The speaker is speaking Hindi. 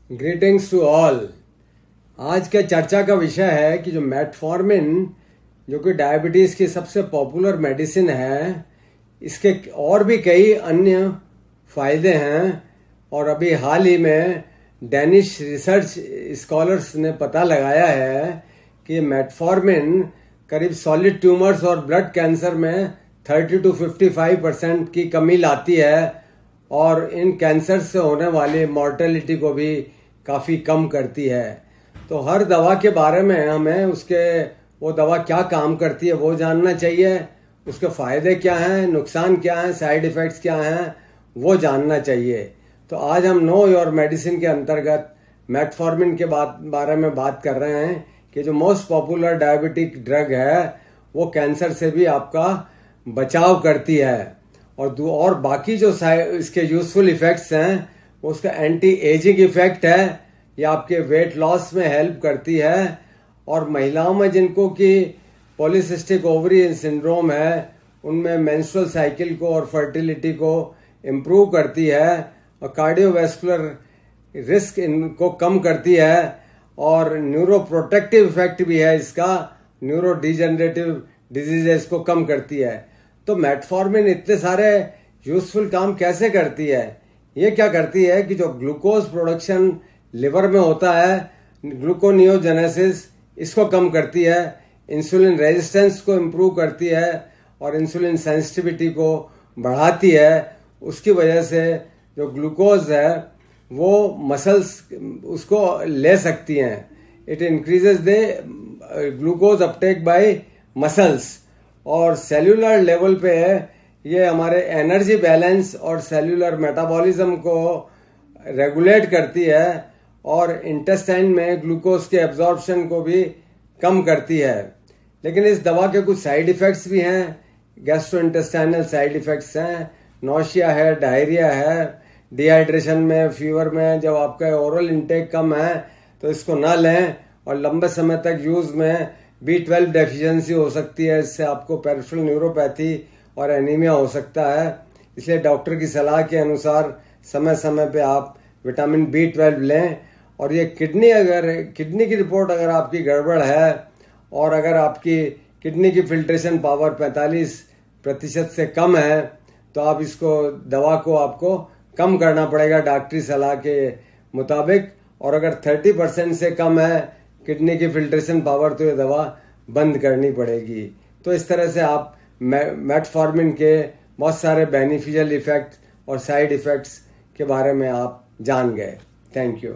Greetings to all. आज के चर्चा का विषय है कि जो मेटफॉर्मिन जो कि डायबिटीज़ की सबसे पॉपुलर मेडिसिन है, इसके और भी कई अन्य फायदे हैं। और अभी हाल ही में डेनिश रिसर्च स्कॉलर्स ने पता लगाया है कि मेटफॉर्मिन करीब सॉलिड ट्यूमर्स और ब्लड कैंसर में 30 to 55% की कमी लाती है और इन कैंसर से होने वाली मॉर्टेलिटी को भी काफ़ी कम करती है। तो हर दवा के बारे में हमें वो दवा क्या काम करती है वो जानना चाहिए, उसके फ़ायदे क्या हैं, नुकसान क्या हैं, साइड इफ़ेक्ट्स क्या हैं, वो जानना चाहिए। तो आज हम नो योर मेडिसिन के अंतर्गत मेटफॉर्मिन के बारे में बात कर रहे हैं कि जो मोस्ट पॉपुलर डायबिटिक ड्रग है वो कैंसर से भी आपका बचाव करती है। और बाकी जो इसके यूजफुल इफ़ेक्ट्स हैं वो उसका एंटी एजिंग इफ़ेक्ट है, ये आपके वेट लॉस में हेल्प करती है। और महिलाओं में जिनको कि पॉलीसिस्टिक ओवरी सिंड्रोम है उनमें मेंस्ट्रुअल साइकिल को और फर्टिलिटी को इम्प्रूव करती है और कार्डियोवैस्कुलर रिस्क इनको कम करती है। और न्यूरो प्रोटेक्टिव इफेक्ट भी है इसका, न्यूरो डिजेनरेटिव डिजीजेस को कम करती है। तो मेटफॉर्मिन इतने सारे यूजफुल काम कैसे करती है? ये क्या करती है कि जो ग्लूकोज प्रोडक्शन लिवर में होता है, ग्लूकोनियोजेनेसिस, इसको कम करती है, इंसुलिन रेजिस्टेंस को इम्प्रूव करती है और इंसुलिन सेंसिटिविटी को बढ़ाती है। उसकी वजह से जो ग्लूकोज है वो मसल्स उसको ले सकती हैं। It increases the glucose Uptake bye muscles. और सेल्यूलर लेवल पे ये हमारे एनर्जी बैलेंस और सेल्यूलर मेटाबॉलिज्म को रेगुलेट करती है और इंटेस्टाइन में ग्लूकोज के एब्जॉर्प्शन को भी कम करती है। लेकिन इस दवा के कुछ साइड इफ़ेक्ट्स भी हैं, गैस्ट्रोइंटेस्टाइनल साइड इफ़ेक्ट्स हैं, नौशिया है, डायरिया है, डिहाइड्रेशन में, फीवर में। जब आपका ओरल इंटेक कम है तो इसको ना लें। और लंबे समय तक यूज़ में B12 डेफिशिएंसी हो सकती है, इससे आपको पेरिफेरल न्यूरोपैथी और एनीमिया हो सकता है। इसलिए डॉक्टर की सलाह के अनुसार समय समय पे आप विटामिन B12 लें। और ये किडनी की रिपोर्ट अगर आपकी गड़बड़ है और अगर आपकी किडनी की फिल्ट्रेशन पावर 45% से कम है तो आप दवा को आपको कम करना पड़ेगा डॉक्टरी सलाह के मुताबिक। और अगर 30% से कम है किडनी की फिल्ट्रेशन पावर तो ये दवा बंद करनी पड़ेगी। तो इस तरह से आप मेटफॉर्मिन के बहुत सारे बेनिफिशियल इफेक्ट्स और साइड इफेक्ट्स के बारे में आप जान गए। Thank you.